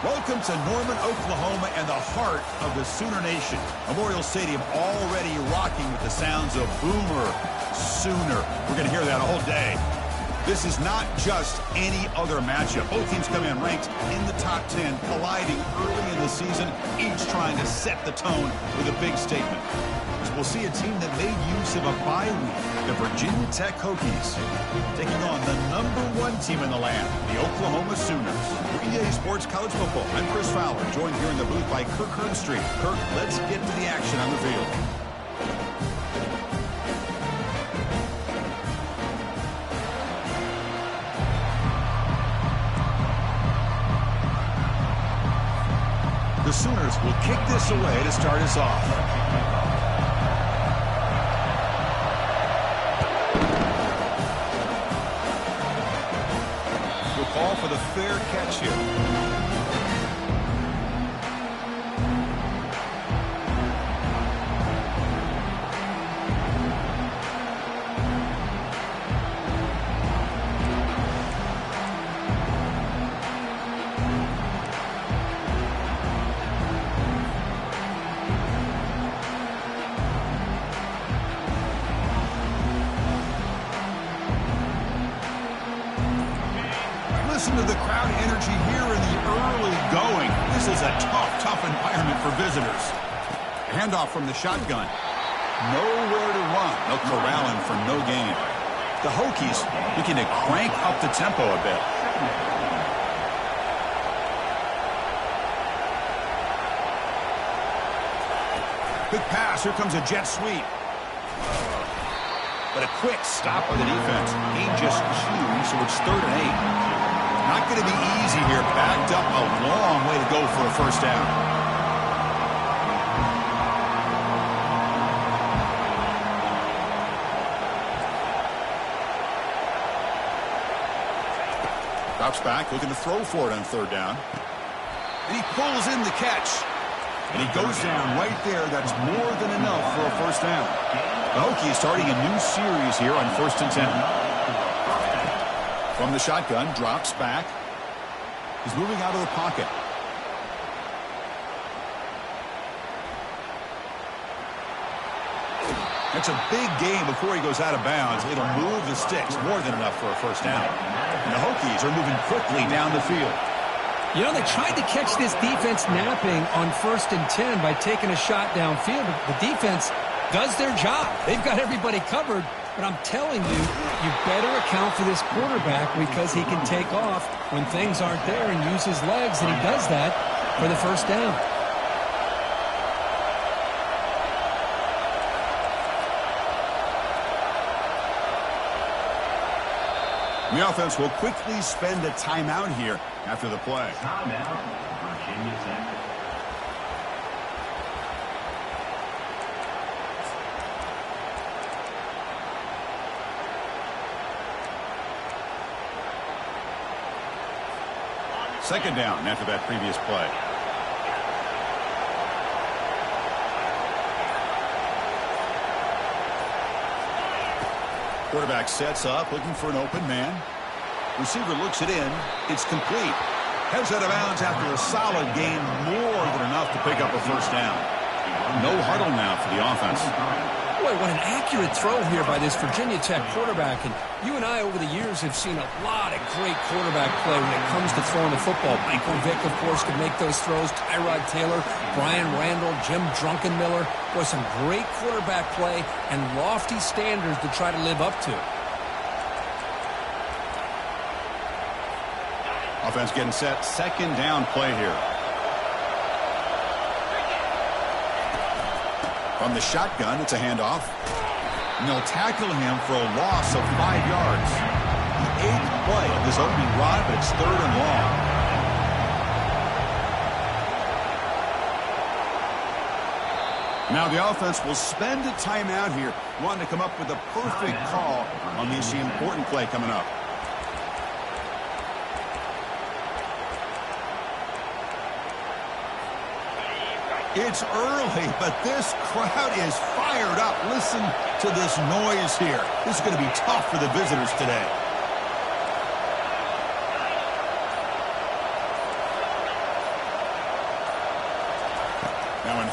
Welcome to Norman, Oklahoma, and the heart of the Sooner Nation. Memorial Stadium already rocking with the sounds of Boomer Sooner. We're going to hear that all day. This is not just any other matchup. Both teams come in ranked in the top 10, colliding early in the season, each trying to set the tone with a big statement. We'll see a team that made use of a bye week, the Virginia Tech Hokies, taking on the #1 team in the land, the Oklahoma Sooners. For EA Sports College Football, I'm Chris Fowler, joined here in the booth by Kirk Herbstreit. Kirk, let's get to the action on the field. The Sooners will kick this away to start us off. Call for the fair catch here. Listen to the crowd energy here in the early going. This is a tough environment for visitors. Handoff from the shotgun. Nowhere to run. No corralling for no gain. The Hokies looking to crank up the tempo a bit. Good pass. Here comes a jet sweep. But a quick stop by the defense. Gain just 2, so it's 3rd and 8. Not going to be easy here. Backed up a long way to go for a first down. Drops back, looking to throw for it on 3rd down. And he pulls in the catch. And he goes down right there. That's more than enough for a first down. The Hokies starting a new series here on 1st and 10. From the shotgun, drops back. He's moving out of the pocket. That's a big gain before he goes out of bounds. It'll move the sticks, more than enough for a first down. And the Hokies are moving quickly down the field. You know, they tried to catch this defense napping on 1st and 10 by taking a shot downfield. But the defense does their job. They've got everybody covered. But I'm telling you, you better account for this quarterback because he can take off when things aren't there and use his legs, and he does that for the first down. The offense will quickly spend a timeout here after the play. Timeout, Virginia Tech. Second down after that previous play. Quarterback sets up, looking for an open man. Receiver looks it in. It's complete. Heads out of bounds after a solid gain, more than enough to pick up a first down. No huddle now for the offense. Boy, what an accurate throw here by this Virginia Tech quarterback. And you and I, over the years, have seen a lot of great quarterback play when it comes to throwing the football. Michael Vick, of course, could make those throws. Tyrod Taylor, Brian Randall, Jim Drunkenmiller. Boy, some great quarterback play and lofty standards to try to live up to. Offense getting set. Second down play here. From the shotgun, it's a handoff. And they'll tackle him for a loss of 5 yards. The 8th play of this opening drive, but it's 3rd and long. Now the offense will spend a timeout here, wanting to come up with a perfect call on this important play coming up. It's early, but this crowd is fired up. Listen to this noise here. This is going to be tough for the visitors today.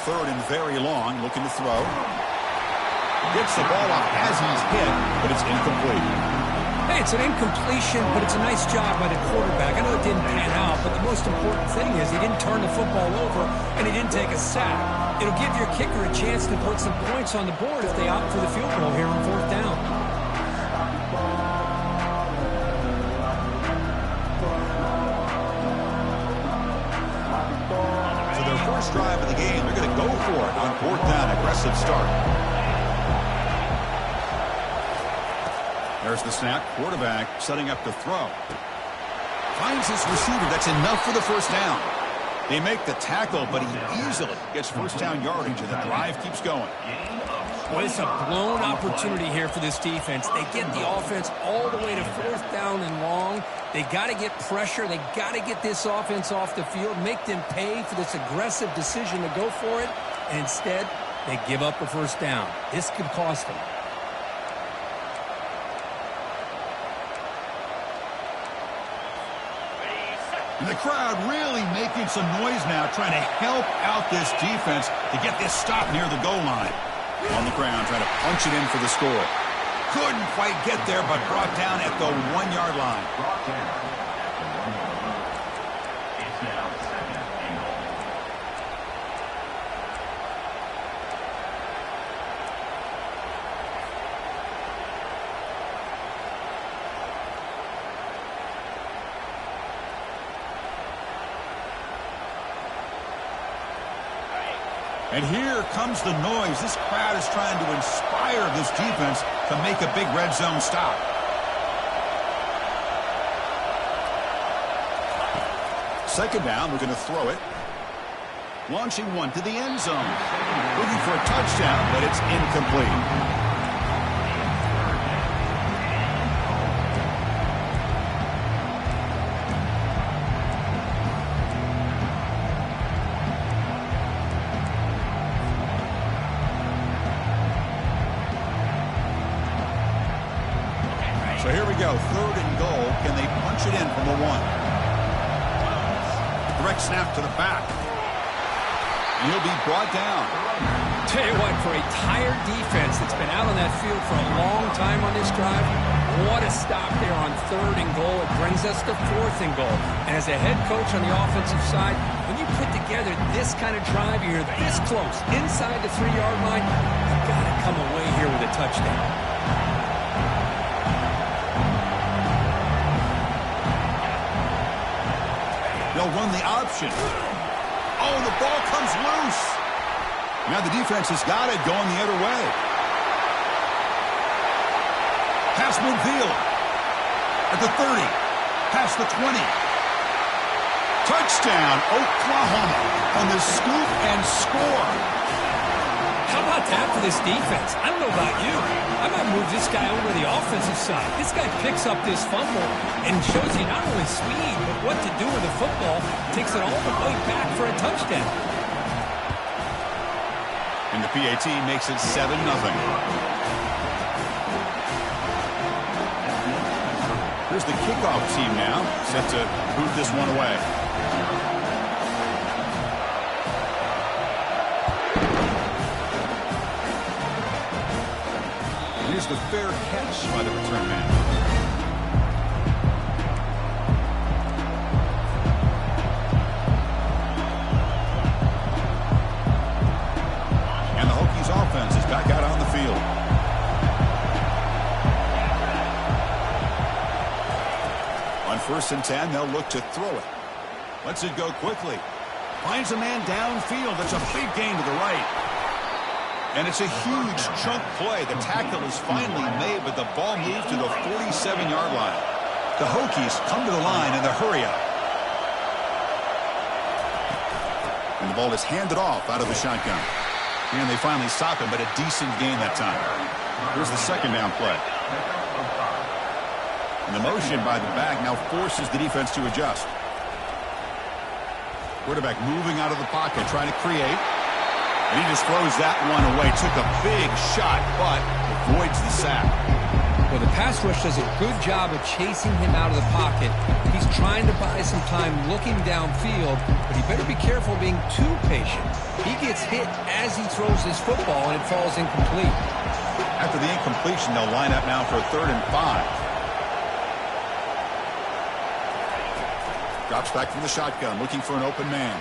third and very long, looking to throw. Gets the ball off as he's hit, but it's incomplete. Hey, it's an incompletion, but it's a nice job by the quarterback. I know it didn't pan out, but the most important thing is he didn't turn the football over and he didn't take a sack. It'll give your kicker a chance to put some points on the board if they opt for the field goal here on fourth down. So their first drive of the game, they're going to go for it on fourth down. Aggressive start. There's the snap. Quarterback setting up to throw. Finds his receiver. That's enough for the first down. They make the tackle, but he easily gets first down yardage, and the drive keeps going. Well, it's a blown opportunity here for this defense. They get the offense all the way to fourth down and long. They got to get pressure. They got to get this offense off the field, make them pay for this aggressive decision to go for it, and instead, they give up a first down. This could cost them. And the crowd really making some noise now, trying to help out this defense to get this stop near the goal line. On the ground, trying to punch it in for the score. Couldn't quite get there, but brought down at the 1-yard line. Brought down at the 1-yard line. It's now second and goal. And here comes the noise. This crowd is trying to inspire this defense to make a big red zone stop. Second down, we're going to throw it. Launching one to the end zone. Looking for a touchdown, but it's incomplete. So here we go, third and goal. Can they punch it in from the 1? Direct snap to the back. And he'll be brought down. Tell you what, for a tired defense that's been out on that field for a long time on this drive, what a stop there on third and goal. It brings us to fourth and goal. And as a head coach on the offensive side, when you put together this kind of drive, you're this close, inside the 3-yard line, you've got to come away here with a touchdown. They'll run the option. Oh, the ball comes loose. Now the defense has got it going the other way. Pass midfield. At the 30. Past the 20. Touchdown, Oklahoma on the scoop and score. How about that for this defense? I don't know about you. I might move this guy over to the offensive side. This guy picks up this fumble and shows you not only speed, but what to do with the football. Takes it all the way back for a touchdown. And the PAT makes it 7-0. Here's the kickoff team now, set to boot this one away. Here's the fair catch by the return man. And the Hokies offense is back out on the field. On 1st and 10, they'll look to throw it. Lets it go quickly. Finds a man downfield. That's a big gain to the right. And it's a huge chunk play. The tackle is finally made, but the ball moved to the 47-yard line. The Hokies come to the line in the hurry-up. And the ball is handed off out of the shotgun. And they finally stop him, but a decent gain that time. Here's the second down play. And the motion by the back now forces the defense to adjust. Quarterback moving out of the pocket, trying to create. And he just throws that one away. Took a big shot, but avoids the sack. Well, the pass rush does a good job of chasing him out of the pocket. He's trying to buy some time looking downfield, but he better be careful being too patient. He gets hit as he throws his football, and it falls incomplete. After the incompletion, they'll line up now for a 3rd and 5. Drops back from the shotgun, looking for an open man.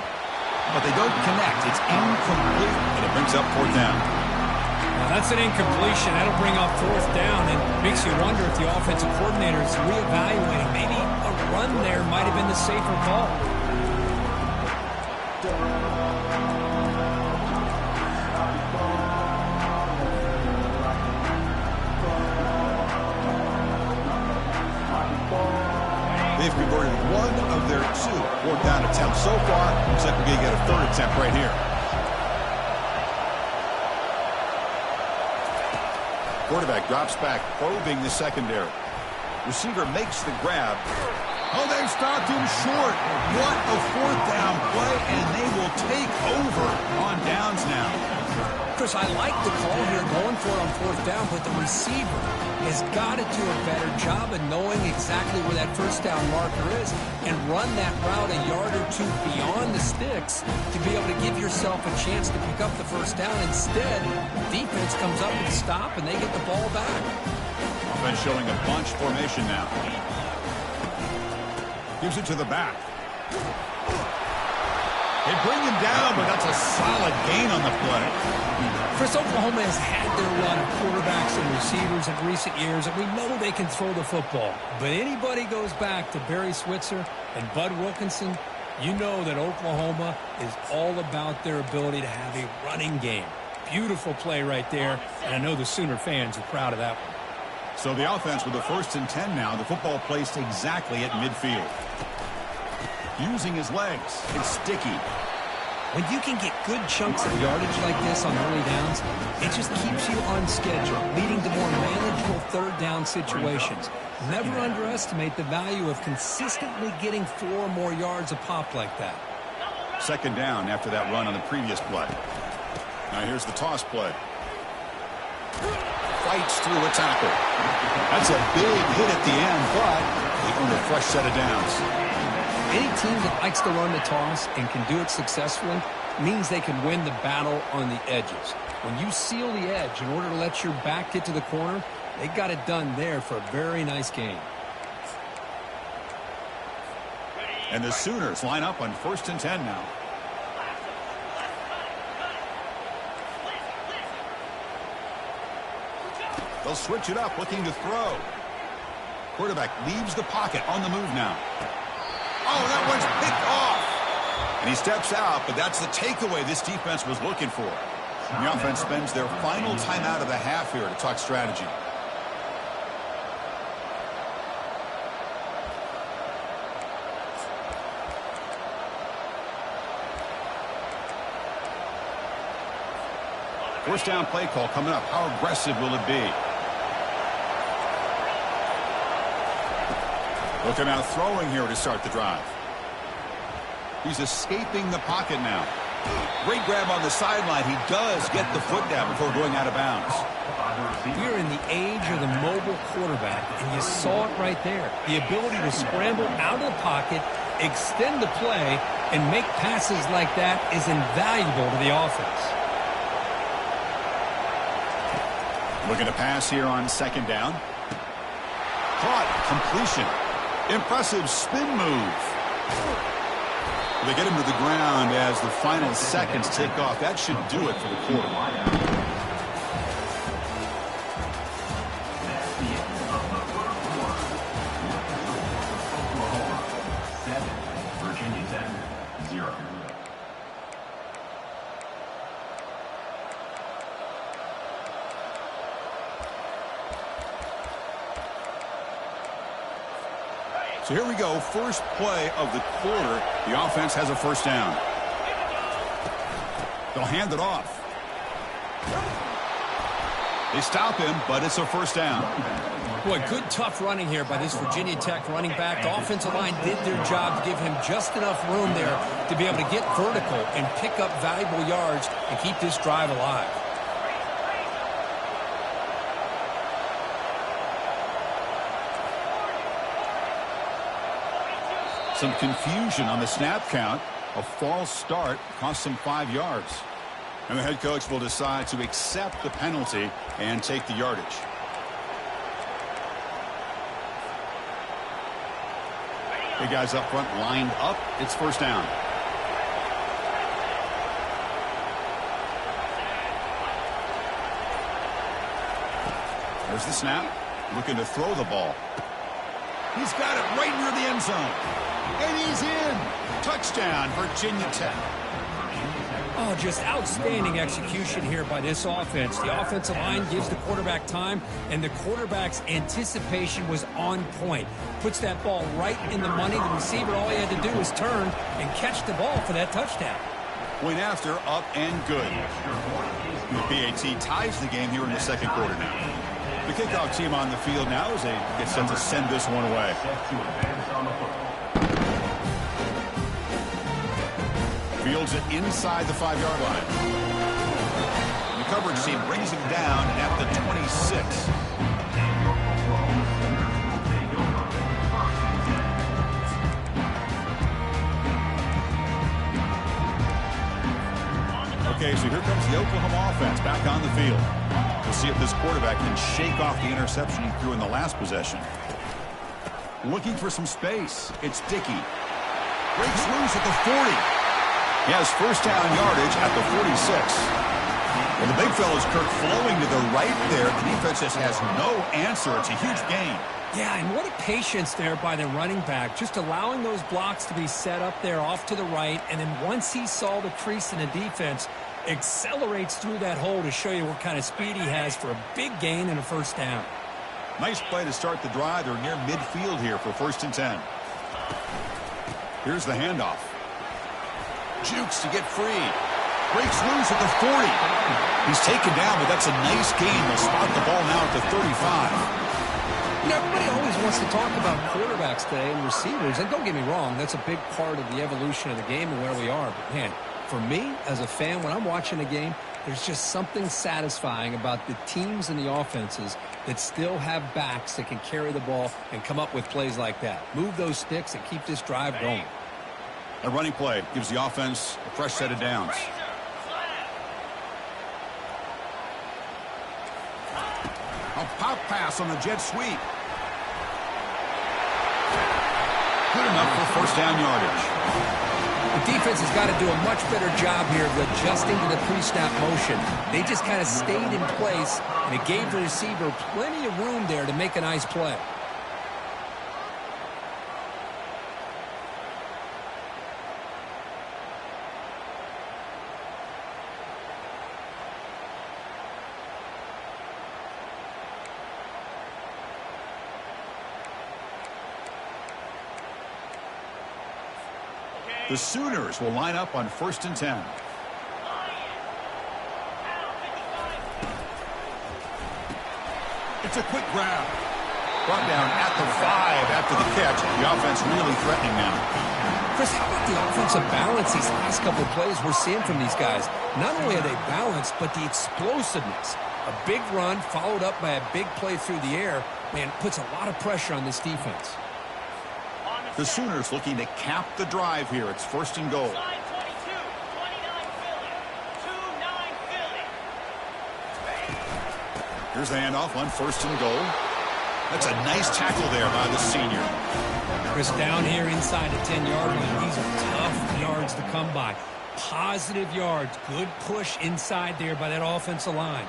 But they don't connect. It's incomplete, and it brings up 4th down. Now that's an incompletion. That'll bring up 4th down, and makes you wonder if the offensive coordinator is reevaluating. Maybe a run there might have been the safer call. They've converted 1 of their 2 4th down attempts so far. Looks like we're going to get a 3rd attempt right here. Quarterback drops back, probing the secondary. Receiver makes the grab. Oh, they've stopped him short. What a 4th down play, and they will take over on downs now. Chris, I like the call here going for it on 4th down, but the receiver has got to do a better job of knowing exactly where that 1st down marker is and run that route a yard or 2 beyond the sticks to be able to give yourself a chance to pick up the 1st down. Instead, defense comes up with a stop, and they get the ball back. Offense showing a bunch formation now. Gives it to the back. They bring him down, but that's a solid gain on the play. Chris, Oklahoma has had their run of quarterbacks and receivers in recent years, and we know they can throw the football. But anybody goes back to Barry Switzer and Bud Wilkinson, you know that Oklahoma is all about their ability to have a running game. Beautiful play right there, and I know the Sooner fans are proud of that one. So the offense with a 1st and 10 now. The football placed exactly at midfield. Using his legs. It's sticky. When you can get good chunks of yardage like this on early downs, it just keeps you on schedule, leading to more manageable 3rd down situations. Never underestimate the value of consistently getting 4 or more yards a pop like that. 2nd down after that run on the previous play. Now here's the toss play. Fights through a tackle. That's a big hit at the end, but they earn a fresh set of downs. Any team that likes to run the toss and can do it successfully means they can win the battle on the edges. When you seal the edge in order to let your back get to the corner, they got it done there for a very nice game. And the Sooners line up on 1st and 10 now. They'll switch it up, looking to throw. Quarterback leaves the pocket on the move now. Oh, that one's picked off. And he steps out, but that's the takeaway this defense was looking for. And the offense spends their final timeout of the half here to talk strategy. First down play call coming up. How aggressive will it be? Looking out throwing here to start the drive. He's escaping the pocket now. Great grab on the sideline. He does get the foot down before going out of bounds. We're in the age of the mobile quarterback, and you saw it right there. The ability to scramble out of the pocket, extend the play, and make passes like that is invaluable to the offense. Looking to pass here on 2nd down. Caught. Completion. Impressive spin move. They get him to the ground as the final seconds tick off. That should do it for the quarter. That's the end of the first quarter. Oklahoma 7, Virginia Tech 0. So here we go. First play of the quarter. The offense has a 1st down. They'll hand it off. They stop him, but it's a 1st down. Boy, good tough running here by this Virginia Tech running back. The offensive line did their job to give him just enough room there to be able to get vertical and pick up valuable yards and keep this drive alive. Some confusion on the snap count. A false start cost him 5 yards. And the head coach will decide to accept the penalty and take the yardage. The guys up front lined up. It's first down. There's the snap. Looking to throw the ball. He's got it right near the end zone. And he's in. Touchdown, Virginia Tech. Oh, just outstanding execution here by this offense. The offensive line gives the quarterback time, and the quarterback's anticipation was on point. Puts that ball right in the money. The receiver, all he had to do was turn and catch the ball for that touchdown. Point after, up and good. The PAT ties the game here in the second quarter now. The kickoff team on the field now as they get set to send this one away. Fields it inside the 5-yard line. The coverage team brings him down at the 26. Okay, so here comes the Oklahoma offense back on the field. We'll see if this quarterback can shake off the interception he threw in the last possession. Looking for some space. It's Dickey. Breaks loose at the 40. He has first down yardage at the 46. Well, the big fella's Kirk flowing to the right there. The defense just has no answer. It's a huge gain. Yeah, and what a patience there by the running back. Just allowing those blocks to be set up there off to the right. And then once he saw the crease in the defense, accelerates through that hole to show you what kind of speed he has for a big gain and a first down. Nice play to start the drive. They're near midfield here for 1st and 10. Here's the handoff. Jukes to get free. Breaks loose at the 40. He's taken down, but that's a nice gain. They'll spot the ball now at the 35. You know, everybody always wants to talk about quarterbacks today and receivers. And don't get me wrong, that's a big part of the evolution of the game and where we are. But, man, for me, as a fan, when I'm watching a game, there's just something satisfying about the teams and the offenses that still have backs that can carry the ball and come up with plays like that. Move those sticks and keep this drive going. A running play gives the offense a fresh set of downs. A pop pass on the jet sweep. Good enough for first down yardage. The defense has got to do a much better job here of adjusting to the pre-snap motion. They just kind of stayed in place, and it gave the receiver plenty of room there to make a nice play. The Sooners will line up on 1st and 10. It's a quick grab. Brought down at the 5 after the catch. The offense really threatening now. Chris, how about the offensive balance these last couple of plays we're seeing from these guys? Not only are they balanced, but the explosiveness. A big run followed up by a big play through the air, man, puts a lot of pressure on this defense. The Sooners looking to cap the drive here. It's 1st and goal. Here's the handoff on 1st and goal. That's a nice tackle there by the senior. Chris, down here inside the 10-yard line, these are tough yards to come by. Positive yards. Good push inside there by that offensive line.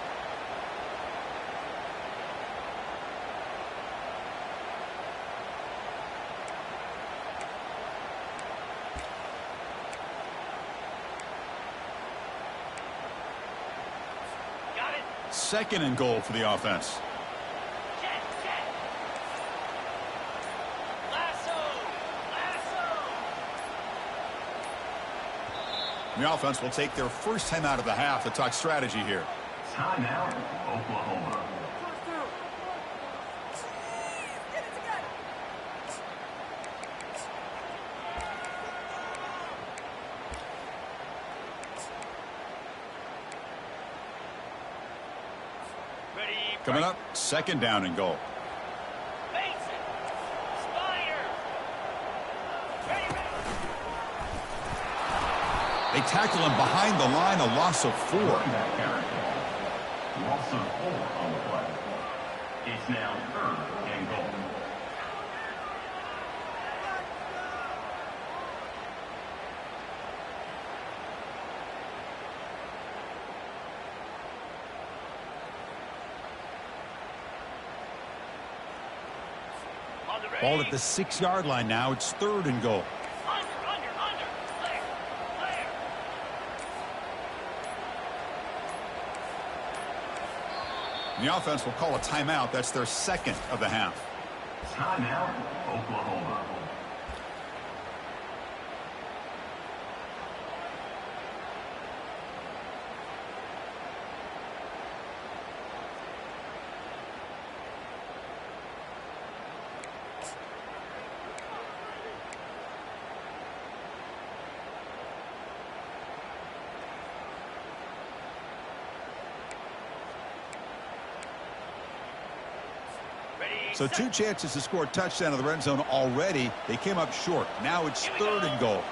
Second and goal for the offense. The offense will take their first time out of the half to talk strategy here. Timeout, Oklahoma. Coming up, 2nd down and goal. They tackle him behind the line, a loss of 4. That carry. Loss of 4 on the play. It's now 3rd and goal. Ball at the 6-yard line now. It's 3rd and goal. The offense will call a timeout. That's their 2nd of the half. Timeout, Oklahoma. So 2 chances to score a touchdown in the red zone already. They came up short. Now it's 3rd and goal.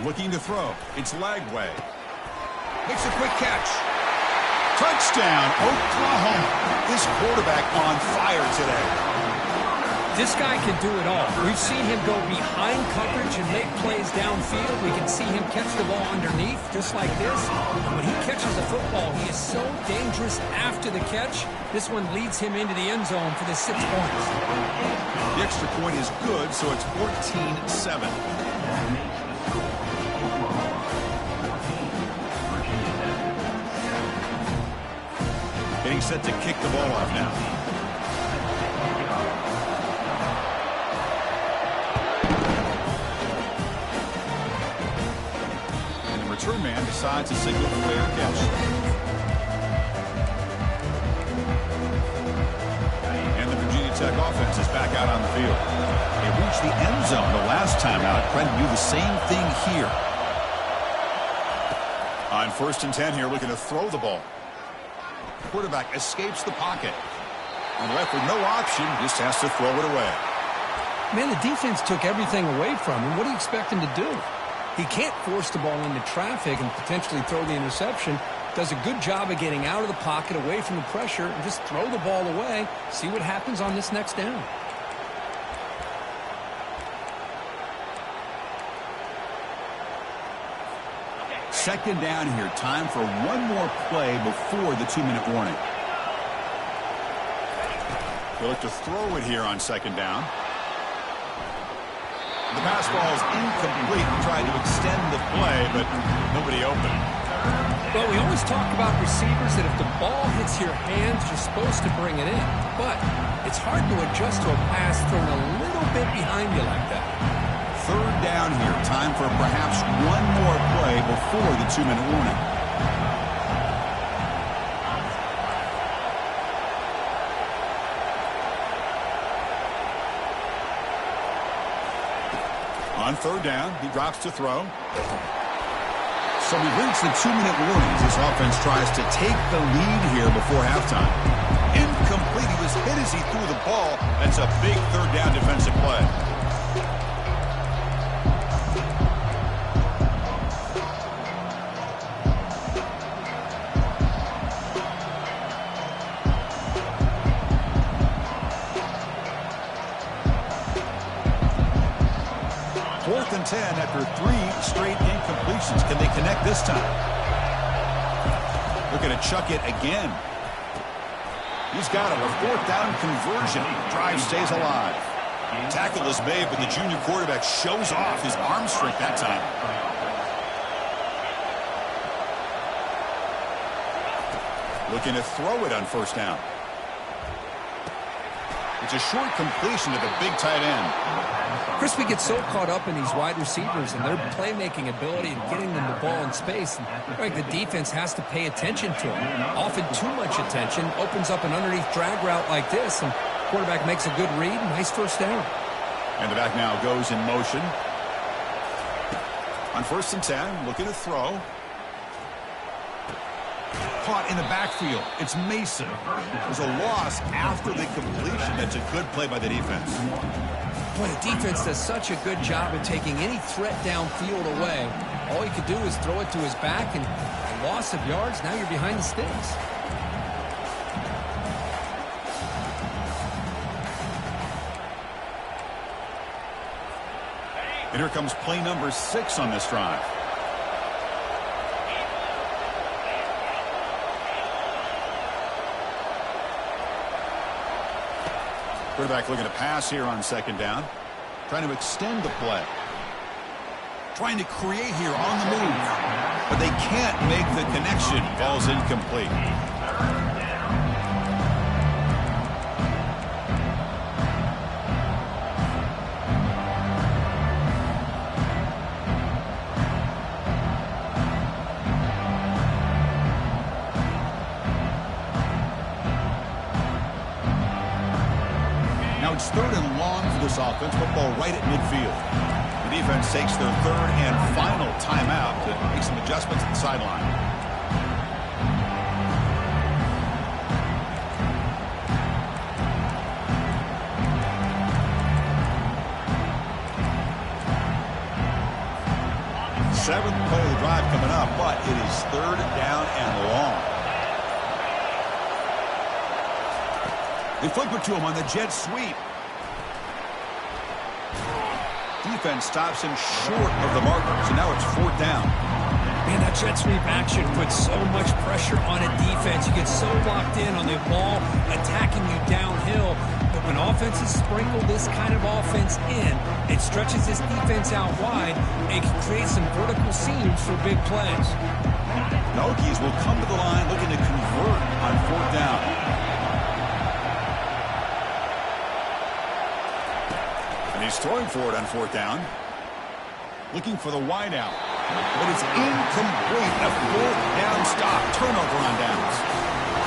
Looking to throw. It's Lagway. Makes a quick catch. Touchdown, Oklahoma. This quarterback on fire today. This guy can do it all. We've seen him go behind coverage and make plays downfield. We can see him catch the ball underneath, just like this. And when he catches the football, he is so dangerous after the catch. This one leads him into the end zone for the 6 points. The extra point is good, so it's 14-7. Getting set to kick the ball off now. Return man decides to signal the fair catch. And the Virginia Tech offense is back out on the field. They reached the end zone the last time out. Trying to do the same thing here. On 1st and 10 here, looking to throw the ball. Quarterback escapes the pocket. And left with no option, just has to throw it away. Man, the defense took everything away from him. What do you expect him to do? He can't force the ball into traffic and potentially throw the interception. Does a good job of getting out of the pocket, away from the pressure, and just throw the ball away. See what happens on this next down. Second down here. Time for one more play before the 2-minute warning. They'll look to throw it here on 2nd down. The pass ball is incomplete. Tried to extend the play, but nobody open. Well, we always talk about receivers that if the ball hits your hands, you're supposed to bring it in. But it's hard to adjust to a pass thrown a little bit behind you like that. 3rd down here. Time for perhaps one more play before the 2-minute warning. On 3rd down, he drops to throw. So we've reached the 2-minute warnings. This offense tries to take the lead here before halftime. Incomplete. He was hit as he threw the ball. That's a big 3rd down defensive play. Fourth and 10 after 3 straight incompletions. Can they connect this time? Looking to chuck it again. He's got him. A 4th down conversion. Drive stays alive. Tackle is made, but the junior quarterback shows off his arm strength that time. Looking to throw it on 1st down. It's a short completion to the big tight end. Chris, we get so caught up in these wide receivers and their playmaking ability and getting them the ball in space. And like the defense has to pay attention to them. Often too much attention. Opens up an underneath drag route like this, and quarterback makes a good read. Nice 1st down. And the back now goes in motion. On 1st and 10, looking to throw. Caught in the backfield. It's Mason. There's a loss after the completion. That's a good play by the defense. Boy, the defense does such a good job of taking any threat downfield away. All you could do is throw it to his back, and a loss of yards, now you're behind the sticks. And here comes play number 6 on this drive. Quarterback looking to pass here on second down. Trying to extend the play. Trying to create here on the move. But they can't make the connection. Ball's incomplete. It's 3rd and long for this offense. Football right at midfield. The defense takes their 3rd and final timeout to make some adjustments at the sideline. Seventh play of the drive coming up, but it is 3rd down and long. They flip it to him on the jet sweep. Defense stops him short of the marker, so now it's 4th down. Man, that jet sweep action puts so much pressure on a defense. You get so locked in on the ball attacking you downhill. But when offenses sprinkle this kind of offense in, it stretches this defense out wide and can create some vertical seams for big plays. The Hokies will come to the line looking to convert on 4th down. And he's throwing for it on 4th down. Looking for the wide out. But it's incomplete. A 4th down stop. Turnover on downs.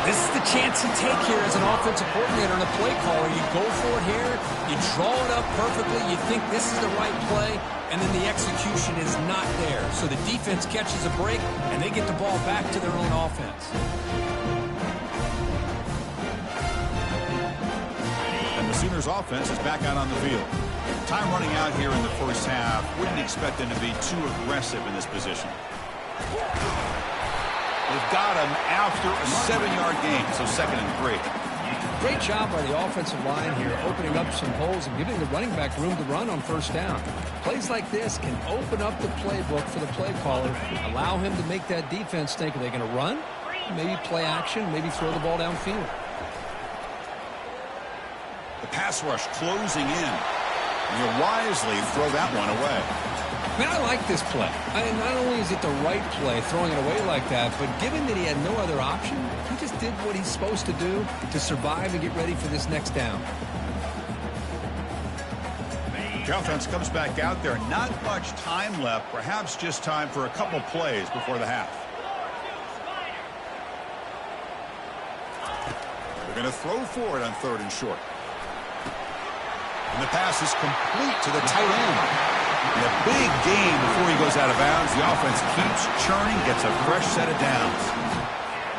This is the chance you take here as an offensive coordinator and a play caller. You go for it here. You draw it up perfectly. You think this is the right play. And then the execution is not there. So the defense catches a break, and they get the ball back to their own offense. And the Sooners offense is back out on the field. Time running out here in the first half. Wouldn't expect them to be too aggressive in this position. They've got him after a 7-yard gain, so 2nd and 3. Great job by the offensive line here, opening up some holes and giving the running back room to run on 1st down. Plays like this can open up the playbook for the play caller, allow him to make that defense think, are they going to run? Maybe play action, maybe throw the ball downfield. The pass rush closing in. You wisely throw that one away. Man, I like this play. Not only is it the right play, throwing it away like that, but given that he had no other option, he just did what he's supposed to do to survive and get ready for this next down. The offense comes back out there. Not much time left. Perhaps just time for a couple plays before the half. They're going to throw for it on 3rd and short. And the pass is complete to the tight end. And a big gain before he goes out of bounds. The offense keeps churning, gets a fresh set of downs.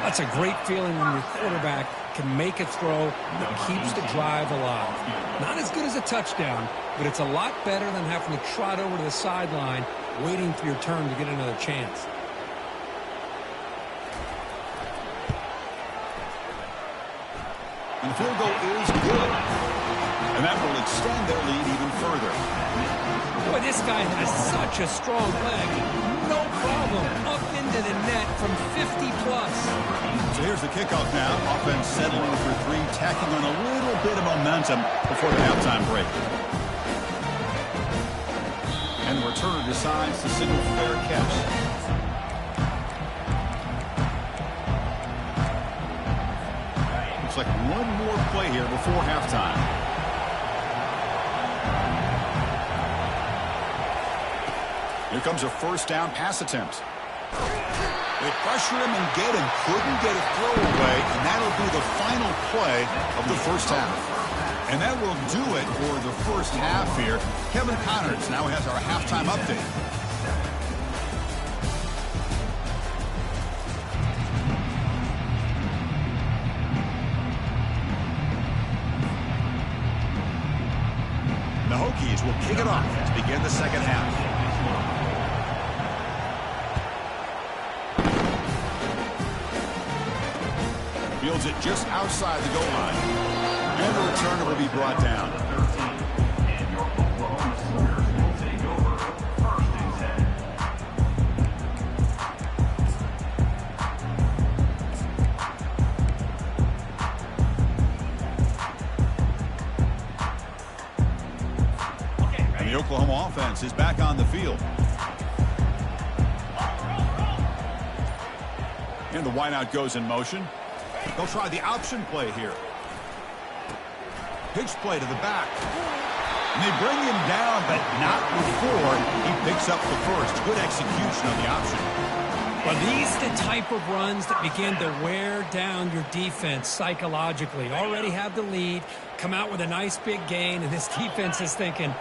That's a great feeling when your quarterback can make a throw that keeps the drive alive. Not as good as a touchdown, but it's a lot better than having to trot over to the sideline waiting for your turn to get another chance. And the field goal is good. And that will extend their lead even further. Boy, this guy has such a strong leg. No problem. Up into the net from 50-plus. So here's the kickoff now. Offense settling for 3, tacking on a little bit of momentum before the halftime break. And the returner decides to signal fair catch. Looks like one more play here before halftime. Here comes a 1st down pass attempt. They pressure him and get him. Couldn't get a throw away, and that'll be the final play of the first half. And that will do it for the first half here. Kevin Connors now has our halftime update. The Hokies will kick it off to begin the second half. Fields it just outside the goal line. And the returner will be brought down. And your Oklahoma Sooners will take over 1st and 10. And the Oklahoma offense is back on the field. And the wideout goes in motion. They'll try the option play here. Pitch play to the back. And they bring him down, but not before he picks up the first. Good execution on the option. Well, these are the type of runs that begin to wear down your defense psychologically. Already have the lead, come out with a nice big gain, and this defense is thinking,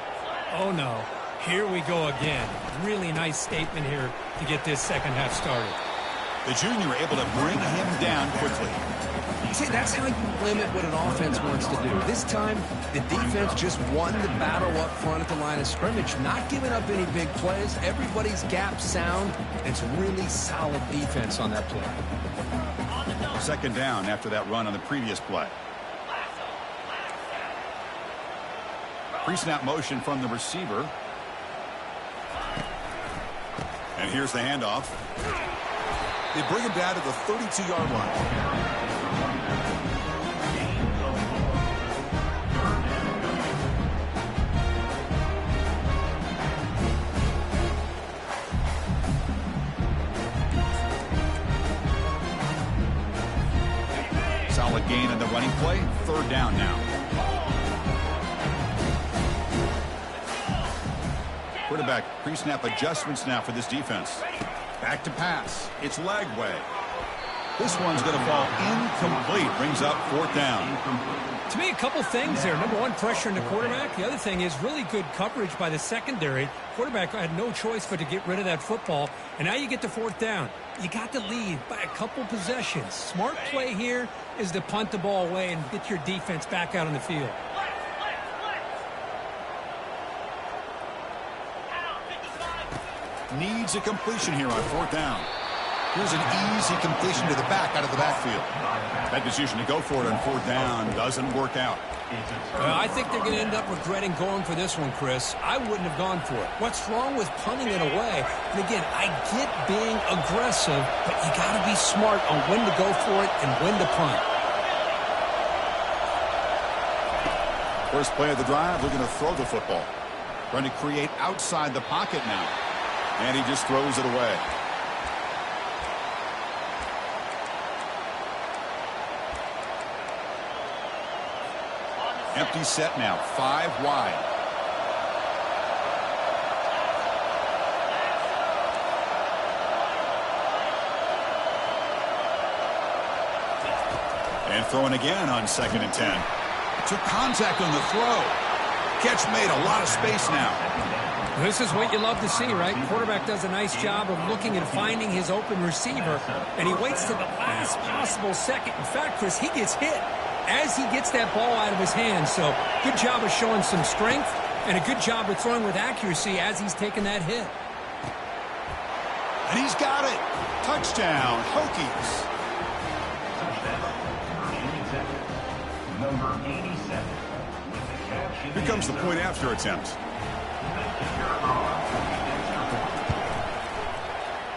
oh no, here we go again. Really nice statement here to get this second half started. The junior able to bring him down quickly. See, that's how you limit what an offense wants to do. This time, the defense just won the battle up front at the line of scrimmage, not giving up any big plays. Everybody's gap sound. It's really solid defense on that play. Second down after that run on the previous play. Pre-snap motion from the receiver. And here's the handoff. They bring him down to the 32-yard line. Solid gain in the running play. Third down now. Quarterback pre-snap adjustments now for this defense. Back to pass. It's Lagway. This one's going to fall incomplete. Brings up fourth down. To me, a couple things there. Number one, pressure on the quarterback. The other thing is really good coverage by the secondary. Quarterback had no choice but to get rid of that football. And now you get to fourth down. You got the lead by a couple possessions. Smart play here is to punt the ball away and get your defense back out on the field. Needs a completion here on fourth down. Here's an easy completion to the back out of the backfield. That decision to go for it on fourth down doesn't work out. I think they're going to end up regretting going for this one, Chris. I wouldn't have gone for it. What's wrong with punting it away? And again, I get being aggressive, but you got to be smart on when to go for it and when to punt. First play of the drive, they're going to throw the football. Trying to create outside the pocket now. And he just throws it away. Empty set now, 5 wide. And throwing again on 2nd and 10. Took contact on the throw. Catch made, a lot of space now. This is what you love to see, right? Quarterback does a nice job of looking and finding his open receiver, and he waits to the last possible second. In fact, Chris, he gets hit as he gets that ball out of his hands. So good job of showing some strength and a good job of throwing with accuracy as he's taking that hit. And he's got it. Touchdown, Hokies. Number 87. Here comes the point after attempt.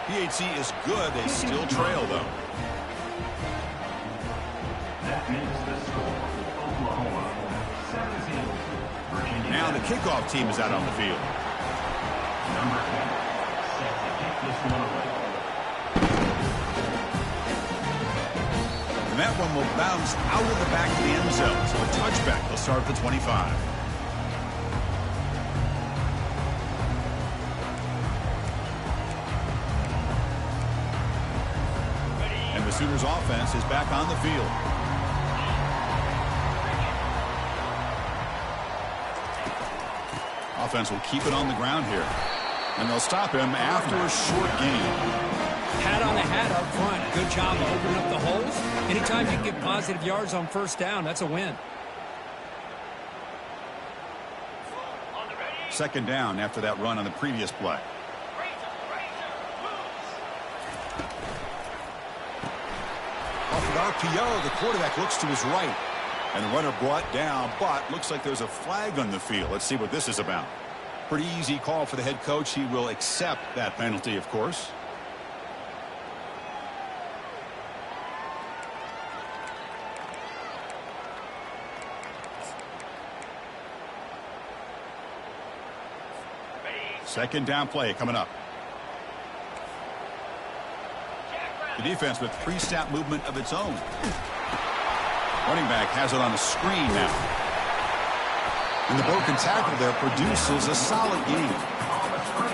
PHC is good. They still trail, though. That makes the score. Oklahoma 17. Virginia. Now the kickoff team is out on the field. Number 10. Set to kick this one away. And that one will bounce out of the back of the end zone. So a touchback. They'll start at the 25. And the Sooners offense is back on the field. Offense will keep it on the ground here. And they'll stop him after a short gain. Hat on the hat up front. Good job of opening up the holes. Anytime you can get positive yards on first down, that's a win. Second down after that run on the previous play. Off an RPO, the quarterback looks to his right. And the runner brought down, but looks like there's a flag on the field. Let's see what this is about. Pretty easy call for the head coach. He will accept that penalty, of course. Second down play coming up. The defense with pre-snap movement of its own. Running back has it on the screen now. And the broken tackle there produces a solid gain.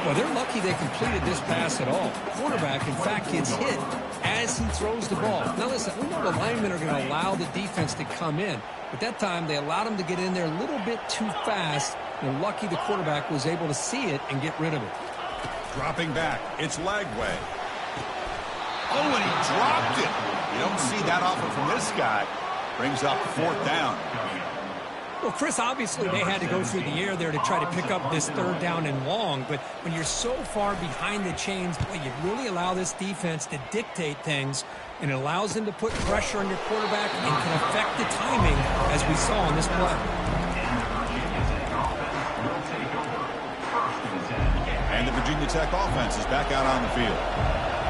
Well, they're lucky they completed this pass at all. Quarterback, in fact, gets hit as he throws the ball. Now, listen, we know the linemen are going to allow the defense to come in. But that time, they allowed him to get in there a little bit too fast. They're lucky the quarterback was able to see it and get rid of it. Dropping back. It's Lagway. Oh, and he dropped it. You don't see that often from this guy. Brings up fourth down. Well, Chris, obviously they had to go through the air there to try to pick up this third down and long. But when you're so far behind the chains, boy, you really allow this defense to dictate things. And it allows them to put pressure on your quarterback and can affect the timing, as we saw on this play. And the Virginia Tech offense is back out on the field.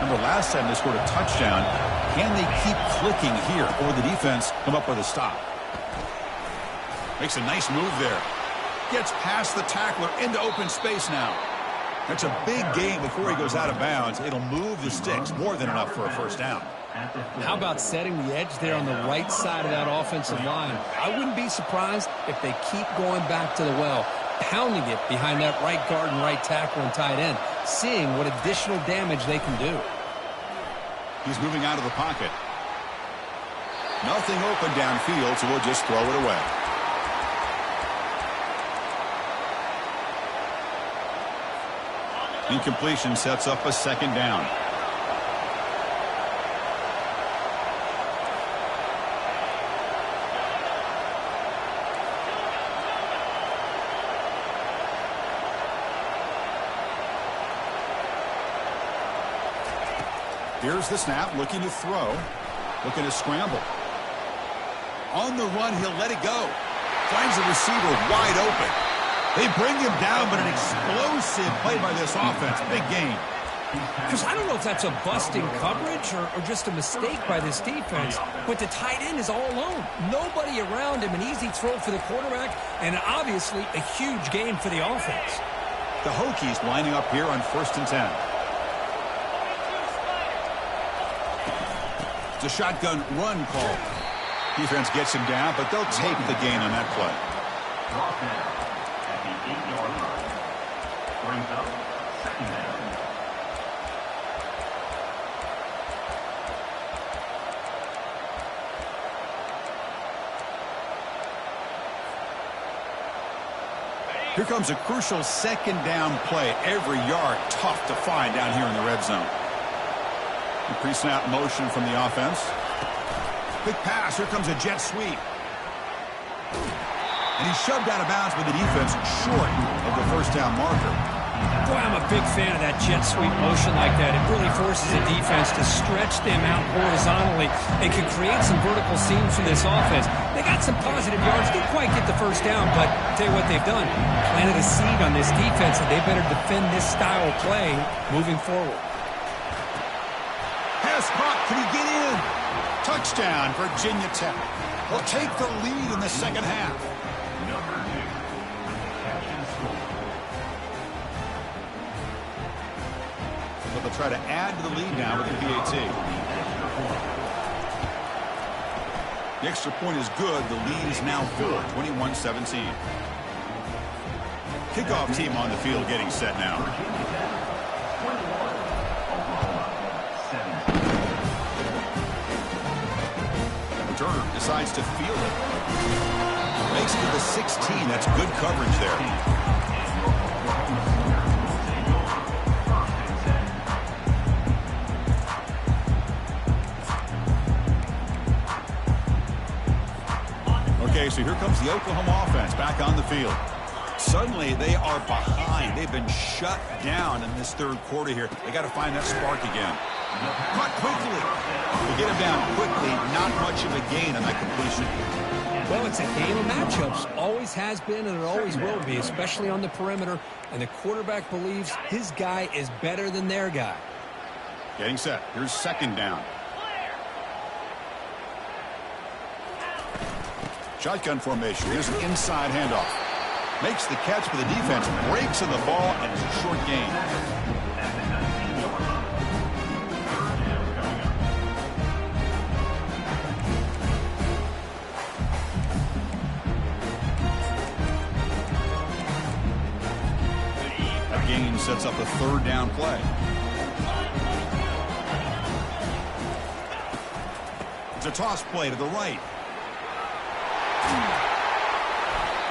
Remember, last time they scored a touchdown. Can they keep clicking here, or the defense come up with a stop? Makes a nice move there. Gets past the tackler into open space now. That's a big gain before he goes out of bounds. It'll move the sticks, more than enough for a first down. How about setting the edge there on the right side of that offensive line? I wouldn't be surprised if they keep going back to the well, pounding it behind that right guard and right tackle and tight end, seeing what additional damage they can do. He's moving out of the pocket. Nothing open downfield, so we'll just throw it away. Incompletion sets up a second down. Here's the snap, looking to throw, looking to scramble. On the run, he'll let it go. Finds the receiver wide open. They bring him down, but an explosive play by this offense. Big gain. Because I don't know if that's a busting coverage or just a mistake by this defense, but the tight end is all alone. Nobody around him, an easy throw for the quarterback, and obviously a huge gain for the offense. The Hokies lining up here on 1st and 10. It's a shotgun run call. Defense gets him down, but they'll take the gain on that play. At the 8-yard line. Brings up second down. Here comes a crucial second down play. Every yard tough to find down here in the red zone. The pre-snap motion from the offense. Quick pass. Here comes a jet sweep. And he's shoved out of bounds with the defense short of the first down marker. Boy, I'm a big fan of that jet sweep motion like that. It really forces the defense to stretch them out horizontally and can create some vertical seams for this offense. They got some positive yards. Didn't quite get the first down, but I'll tell you what they've done. Planted a seed on this defense, and they better defend this style of play moving forward. Pass caught. Can he get in? Touchdown, Virginia Tech. They'll take the lead in the second half. Number 2. Catch and score. So they'll try to add to the lead now with the PAT. The extra point is good. The lead is now full, 21-17. Kickoff team on the field getting set now. Turner decides to field it. Makes it to the 16. That's good coverage there. Okay, so here comes the Oklahoma offense back on the field. Suddenly, they are behind. They've been shut down in this third quarter here. They got to find that spark again. Caught quickly. They get him down quickly. Not much of a gain on that completion. Well, it's a game of matchups. Always has been and it always will be, especially on the perimeter. And the quarterback believes his guy is better than their guy. Getting set. Here's second down. Shotgun formation. Here's an inside handoff. Makes the catch, but the defense breaks on the ball, and it's a short gain. That gain sets up a third down play. It's a toss play to the right.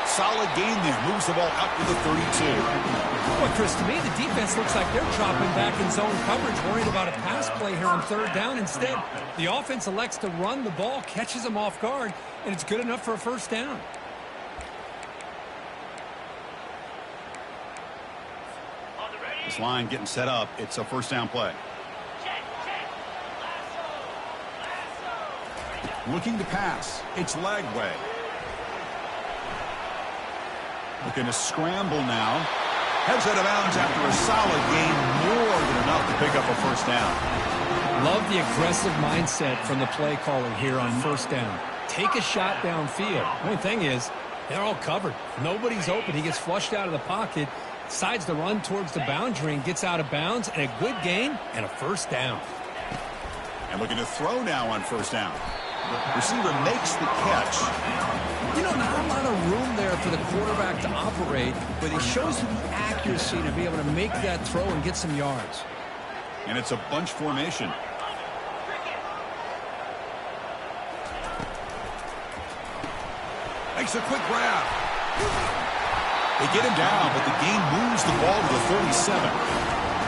Solid gain there. Moves the ball out to the 32. Well, Chris, to me, the defense looks like they're dropping back in zone coverage, worried about a pass play here on third down. Instead, the offense elects to run the ball, catches them off guard, and it's good enough for a first down. This line getting set up. It's a first down play. Looking to pass. It's Lagway. Looking to scramble now. Heads out of bounds after a solid gain, more than enough to pick up a first down. Love the aggressive mindset from the play caller here on first down. Take a shot downfield. The only thing is, they're all covered. Nobody's open. He gets flushed out of the pocket, decides to run towards the boundary and gets out of bounds, and a good gain and a first down. And looking to throw now on first down. Receiver makes the catch. You know, not a lot of room there for the quarterback to operate, but he shows you the accuracy to be able to make that throw and get some yards. And it's a bunch formation. Makes a quick grab. They get him down, but the gain moves the ball to the 37.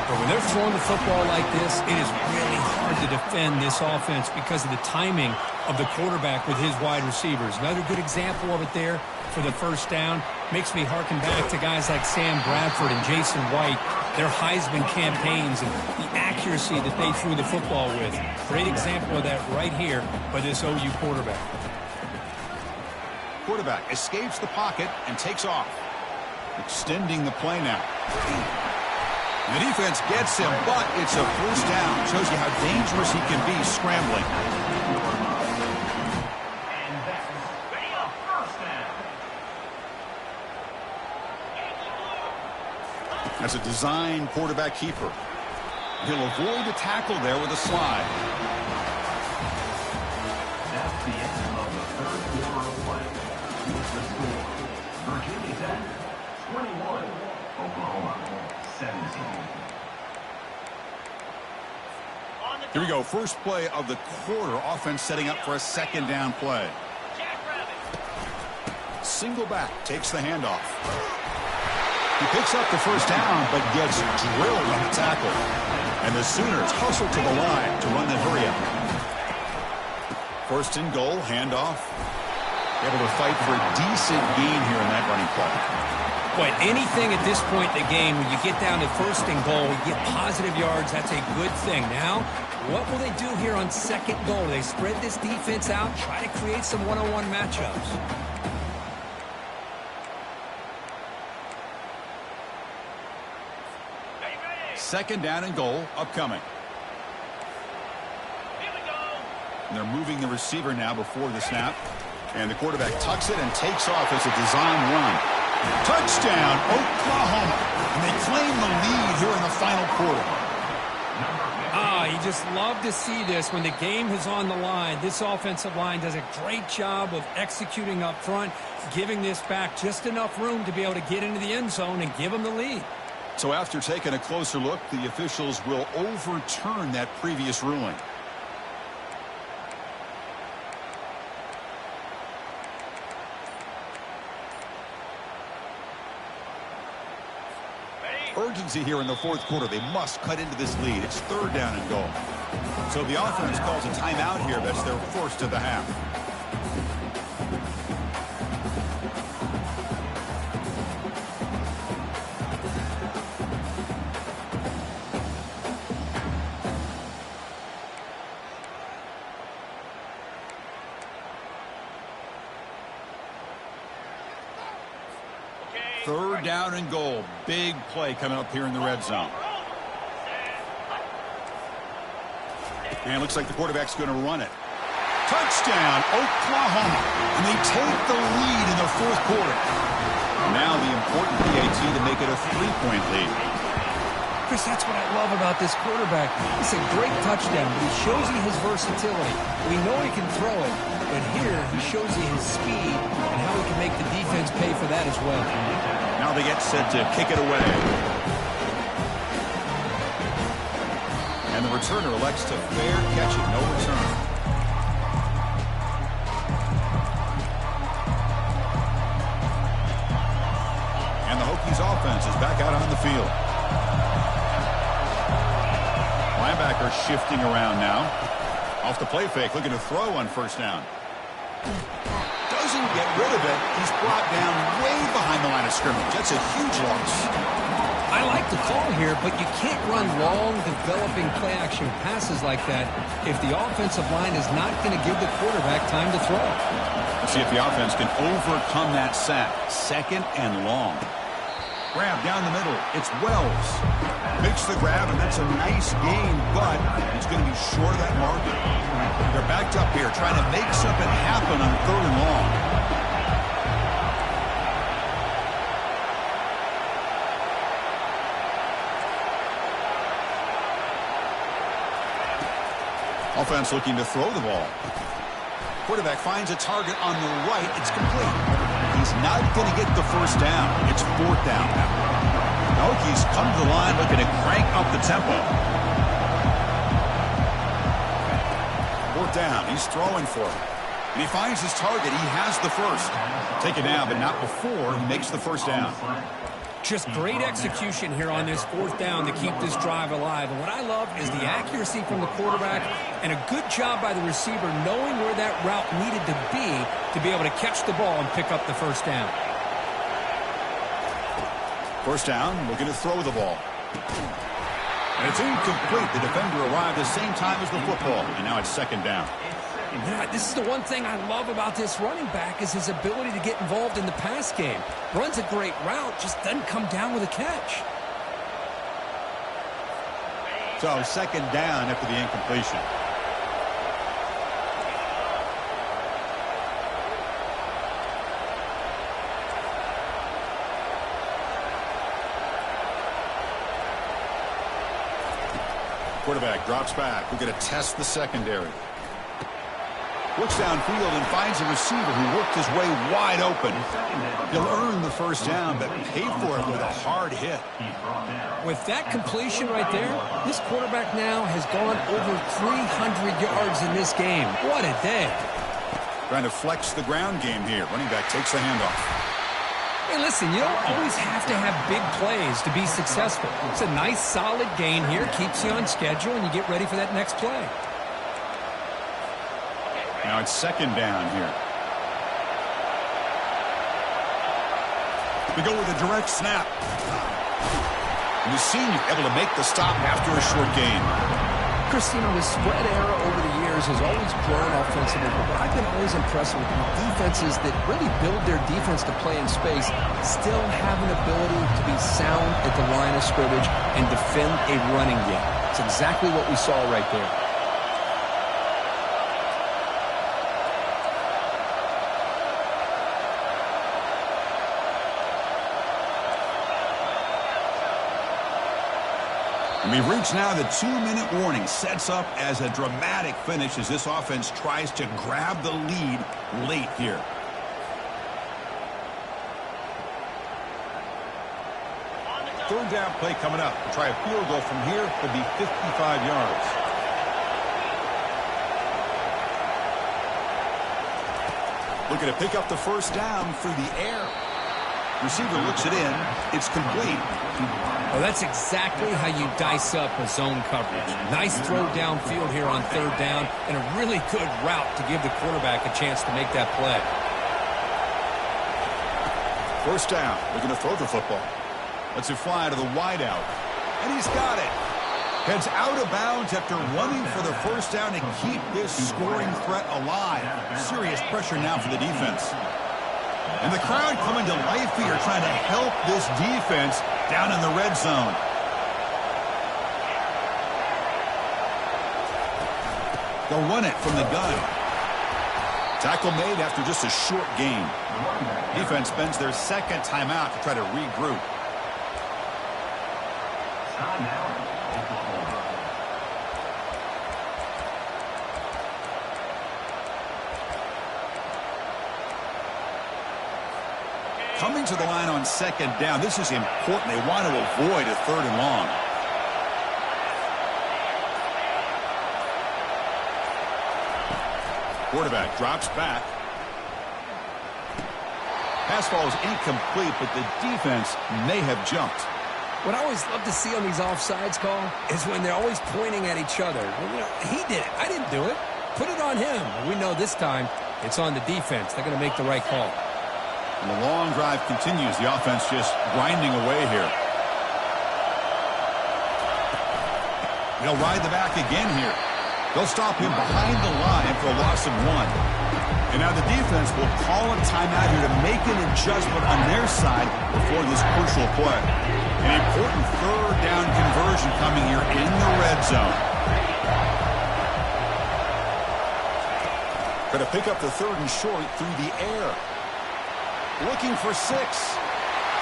But when they're throwing the football like this, it is really hard to defend this offense because of the timing of the quarterback with his wide receivers. Another good example of it there for the first down. Makes me harken back to guys like Sam Bradford and Jason White, their Heisman campaigns and the accuracy that they threw the football with. Great example of that right here by this OU quarterback. Quarterback escapes the pocket and takes off. Extending the play now. The defense gets him, but it's a first down. Shows you how dangerous he can be scrambling. And that's a first down. That's a design quarterback keeper. He'll avoid the tackle there with a slide. That's the end of the third quarter of play. The score, Virginia Tech 21, Oklahoma 17. Here we go. First play of the quarter. Offense setting up for a second down play. Single back. Takes the handoff. He picks up the first down, but gets drilled on the tackle. And the Sooners hustle to the line to run the hurry up. First and goal. Handoff. Able to fight for a decent gain here in that running play. Boy, anything at this point in the game, when you get down to first and goal, you get positive yards, that's a good thing. Now, what will they do here on second goal? They spread this defense out, try to create some one-on-one matchups. Second down and goal upcoming. And they're moving the receiver now before the snap. And the quarterback tucks it and takes off as a design run. Touchdown, Oklahoma. And they claim the lead here in the final quarter. You just love to see this when the game is on the line. This offensive line does a great job of executing up front, giving this back just enough room to be able to get into the end zone and give them the lead. So after taking a closer look, the officials will overturn that previous ruling. Urgency here in the fourth quarter. They must cut into this lead. It's third down and goal. So the offense calls a timeout here. That's their first of the half. 3rd down and goal. Big play coming up here in the red zone. And it looks like the quarterback's going to run it. Touchdown, Oklahoma. And they take the lead in the 4th quarter. Now the important PAT to make it a 3-point lead. Chris, that's what I love about this quarterback. It's a great touchdown, but he shows you his versatility. We know he can throw it, but here he shows you his speed and how he can make the defense pay for that as well. Now they get set to kick it away. And the returner elects to fair catch it, no return. And the Hokies offense is back out on the field. Linebacker shifting around now. Off the play fake, looking to throw on 1st down. Doesn't get rid of it. He's brought down way behind the line of scrimmage. That's a huge loss. I like the call here, but you can't run long, developing play-action passes like that if the offensive line is not going to give the quarterback time to throw. Let's see if the offense can overcome that sack. 2nd and long. Grab down the middle. It's Wells. Makes the grab, and that's a nice gain, but it's going to be short of that marker. They're backed up here, trying to make something happen on 3rd and long. Offense looking to throw the ball. Quarterback finds a target on the right. It's complete. He's not going to get the 1st down. It's 4th down now. The Hokies come to the line looking to crank up the tempo. 4th down. He's throwing for it. And he finds his target. He has the 1st. Take it down, but not before he makes the 1st down. Just great execution here on this 4th down to keep this drive alive. And what I love is the accuracy from the quarterback and a good job by the receiver knowing where that route needed to be able to catch the ball and pick up the 1st down. 1st down, looking to throw the ball. And it's incomplete. The defender arrived the same time as the football, and now it's 2nd down. Yeah, this is the one thing I love about this running back is his ability to get involved in the pass game. Runs a great route, just doesn't come down with a catch. So 2nd down after the incompletion. Quarterback drops back. We're going to test the secondary. Looks downfield and finds a receiver who worked his way wide open. He'll earn the 1st down, but pay for it with a hard hit. With that completion right there, this quarterback now has gone over 300 yards in this game. What a day. Trying to flex the ground game here. Running back takes the handoff. Hey, listen, you don't always have to have big plays to be successful. It's a nice, solid gain here. Keeps you on schedule, and you get ready for that next play. Now it's 2nd down here. We go with a direct snap. And the senior able to make the stop after a short gain. Christina, the spread era over the years has always grown offensively, but I've been always impressed with defenses that really build their defense to play in space, still have an ability to be sound at the line of scrimmage and defend a running game. It's exactly what we saw right there. We've reached now the 2-minute warning. Sets up as a dramatic finish as this offense tries to grab the lead late here. Third down play coming up. We'll try a field goal from here. Could be 55 yards. Looking to pick up the 1st down through the air. Receiver looks it in. It's complete. Well, that's exactly how you dice up a zone coverage. Nice throw downfield here on 3rd down, and a really good route to give the quarterback a chance to make that play. 1st down. Looking to throw the football. Lets it fly to the wideout. And he's got it. Heads out of bounds after running for the 1st down to keep this scoring threat alive. Serious pressure now for the defense. And the crowd coming to life here, trying to help this defense down in the red zone. They'll run it from the gun. Tackle made after just a short gain. Defense spends their second timeout to try to regroup. Coming to the line on second down, this is important. They want to avoid a 3rd and long. Quarterback drops back. Pass ball is incomplete, but the defense may have jumped. What I always love to see on these offsides call is when they're always pointing at each other. Well, you know, he did it. I didn't do it. Put it on him. We know this time it's on the defense. They're going to make the right call. And the long drive continues. The offense just grinding away here. They'll ride the back again here. They'll stop him behind the line for a loss of 1. And now the defense will call a timeout here to make an adjustment on their side before this crucial play. An important 3rd down conversion coming here in the red zone. Going to pick up the 3rd and short through the air. Looking for 6.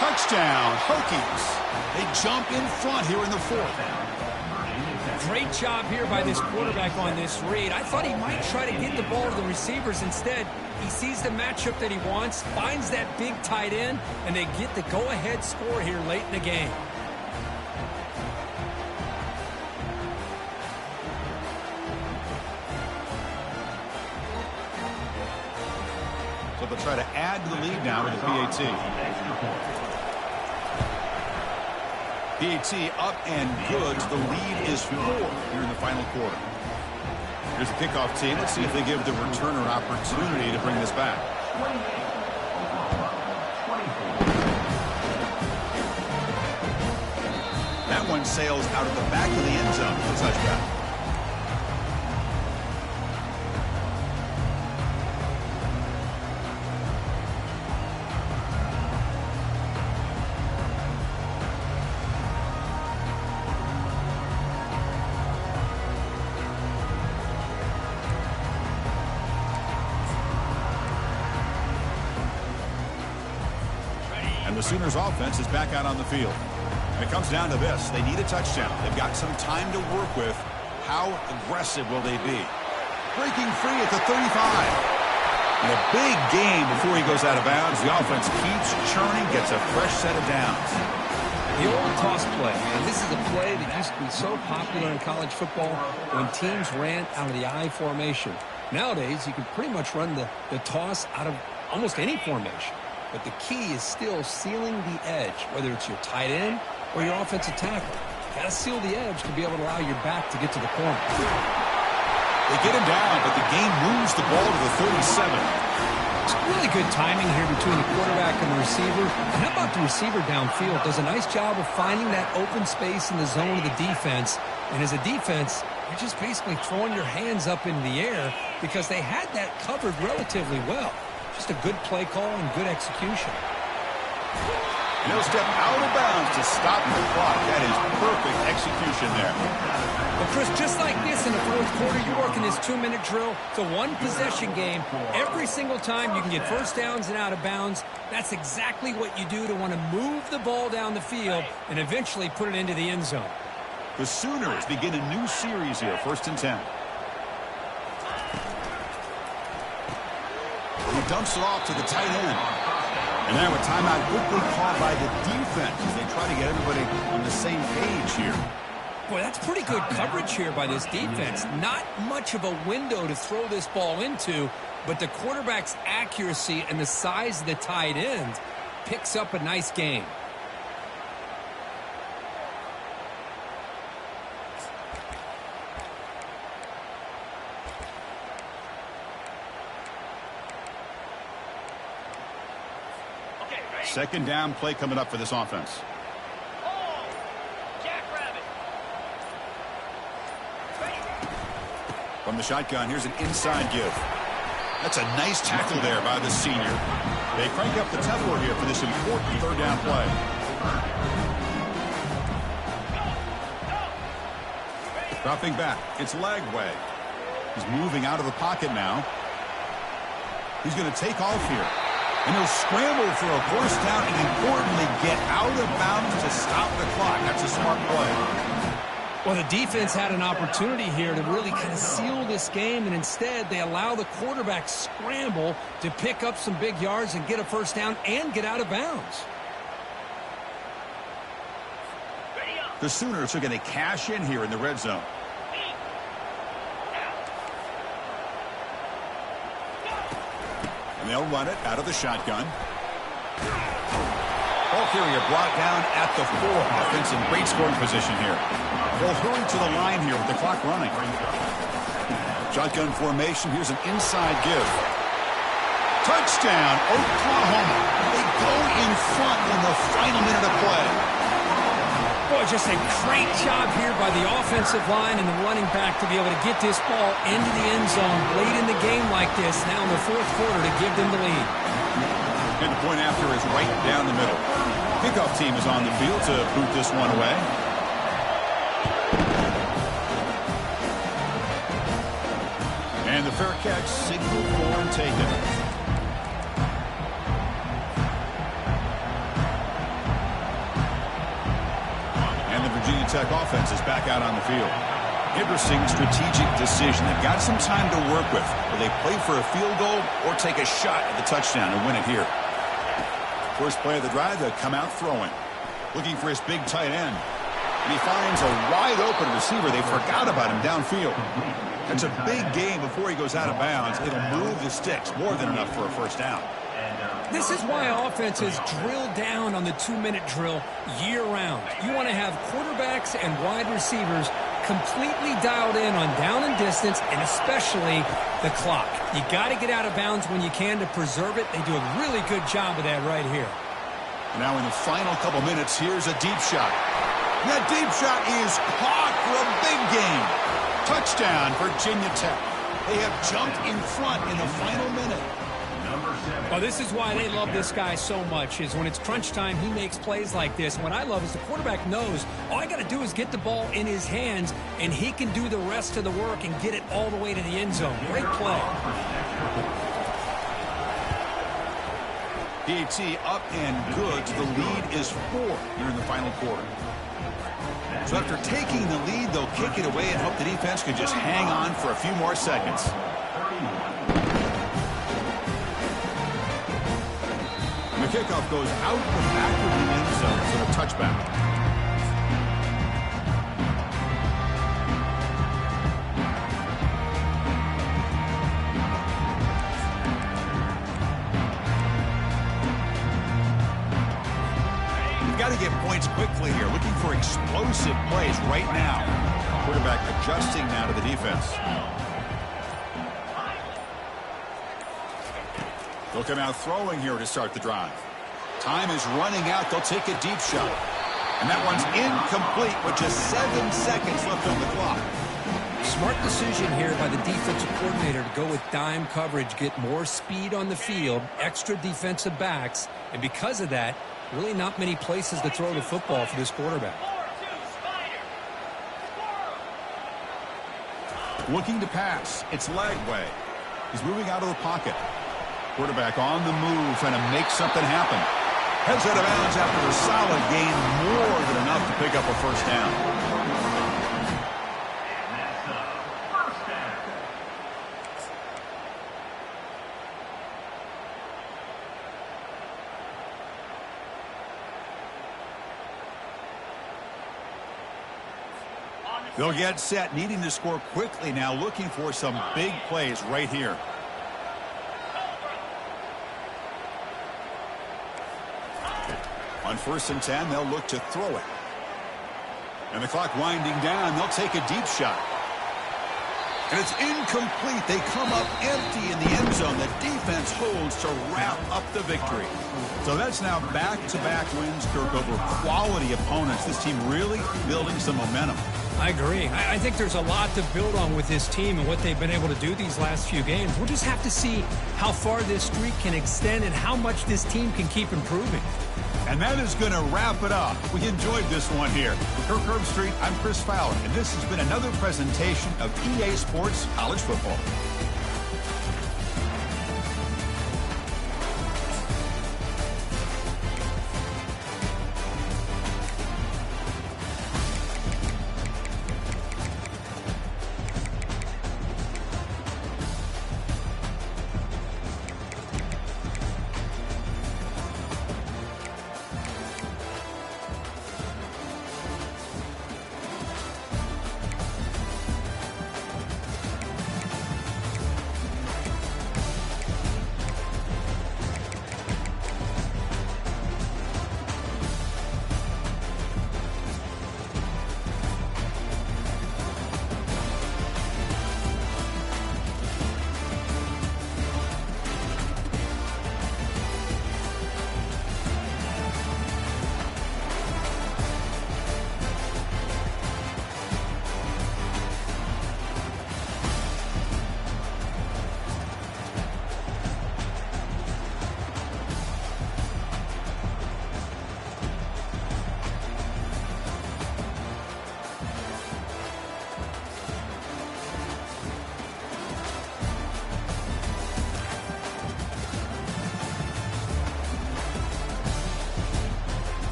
Touchdown, Hokies. They jump in front here in the 4th. Great job here by this quarterback on this read. I thought he might try to get the ball to the receivers. Instead, he sees the matchup that he wants, finds that big tight end, and they get the go-ahead score here late in the game. So they'll try to add to the lead now with the PAT. PAT up and good. The lead is 4 here in the final quarter. Here's the kickoff team. Let's see if they give the returner opportunity to bring this back. That one sails out of the back of the end zone for the touchback. The Sooners offense is back out on the field. And it comes down to this. They need a touchdown. They've got some time to work with. How aggressive will they be? Breaking free at the 35. And a big game before he goes out of bounds. The offense keeps churning, gets a fresh set of downs. The old toss play, and this is a play that used to be so popular in college football when teams ran out of the I formation. Nowadays, you can pretty much run the toss out of almost any formation. But the key is still sealing the edge, whether it's your tight end or your offensive tackle. Got to seal the edge to be able to allow your back to get to the corner. They get him down, but the game moves the ball to the 37. It's really good timing here between the quarterback and the receiver. And how about the receiver downfield? Does a nice job of finding that open space in the zone of the defense. And as a defense, you're just basically throwing your hands up in the air because they had that covered relatively well. Just a good play call and good execution. And he'll step out of bounds to stop the clock. That is perfect execution there. Well, Chris, just like this in the 4th quarter, you're working this 2-minute drill. It's a one-possession game. Every single time you can get first downs and out of bounds. That's exactly what you do to want to move the ball down the field and eventually put it into the end zone. The Sooners begin a new series here, 1st and 10. He dumps it off to the tight end. And now a timeout quickly called by the defense as they try to get everybody on the same page here. Boy, that's pretty good coverage here by this defense. Not much of a window to throw this ball into, but the quarterback's accuracy and the size of the tight end picks up a nice game. Second down play coming up for this offense. From the shotgun, here's an inside give. That's a nice tackle there by the senior. They crank up the tempo here for this important third down play. Dropping back, it's Lagway. He's moving out of the pocket now. He's going to take off here. And he'll scramble for a first down and importantly get out of bounds to stop the clock. That's a smart play. Well, the defense had an opportunity here to really kind of seal this game, and instead they allow the quarterback scramble to pick up some big yards and get a first down and get out of bounds. The Sooners are going to cash in here in the red zone. And they'll run it out of the shotgun. Ball carrier brought down at the 4. Offense in great scoring position here. They'll hurry to the line here with the clock running. Shotgun formation. Here's an inside give. Touchdown, Oklahoma. They go in front in the final minute of play. Boy, just a great job here by the offensive line and the running back to be able to get this ball into the end zone late in the game like this, now in the fourth quarter, to give them the lead. And the point after is right down the middle. Kickoff team is on the field to boot this one away. And the fair catch signaled for and taken. And the Virginia Tech offense is back out on the field. Interesting strategic decision. They've got some time to work with. Will they play for a field goal or take a shot at the touchdown and win it here? First play of the drive, they'll come out throwing. Looking for his big tight end. And he finds a wide open receiver. They forgot about him downfield. That's a big game before he goes out of bounds. It'll move the sticks. More than enough for a first down. This is why offenses drill down on the 2-minute drill year-round. You want to have quarterbacks and wide receivers completely dialed in on down and distance, and especially the clock. You got to get out of bounds when you can to preserve it. They do a really good job of that right here. Now in the final couple minutes, here's a deep shot. And that deep shot is caught for a big game. Touchdown, Virginia Tech. They have jumped in front in the final minute. Well, this is why they love this guy so much, is when it's crunch time, he makes plays like this. What I love is the quarterback knows all I got to do is get the ball in his hands, and he can do the rest of the work and get it all the way to the end zone. Great play. PAT up and good. The lead is 4 here in the final quarter. So after taking the lead, they'll kick it away and hope the defense can just hang on for a few more seconds. And the kickoff goes out the back of the end zone, so a touchback. Got to get points quickly here. Looking for explosive plays right now. Quarterback adjusting now to the defense. They'll come out throwing here to start the drive. Time is running out. They'll take a deep shot. And that one's incomplete with just 7 seconds left on the clock. Smart decision here by the defensive coordinator to go with dime coverage, get more speed on the field, extra defensive backs, and because of that, really not many places to throw the football for this quarterback. Looking to pass. It's Lagway. He's moving out of the pocket. Quarterback on the move, trying to make something happen. Heads out of bounds after a solid gain, more than enough to pick up a first down. They'll get set, needing to score quickly now, looking for some big plays right here. On 1st and 10, they'll look to throw it. And the clock winding down, they'll take a deep shot. And it's incomplete. They come up empty in the end zone. The defense holds to wrap up the victory. So that's now back-to-back wins, Kirk, over quality opponents. This team really building some momentum. I agree. I think there's a lot to build on with this team and what they've been able to do these last few games. We'll just have to see how far this streak can extend and how much this team can keep improving. And that is going to wrap it up. We enjoyed this one here. For Kirk Herbstreit, I'm Chris Fowler, and this has been another presentation of EA Sports College Football.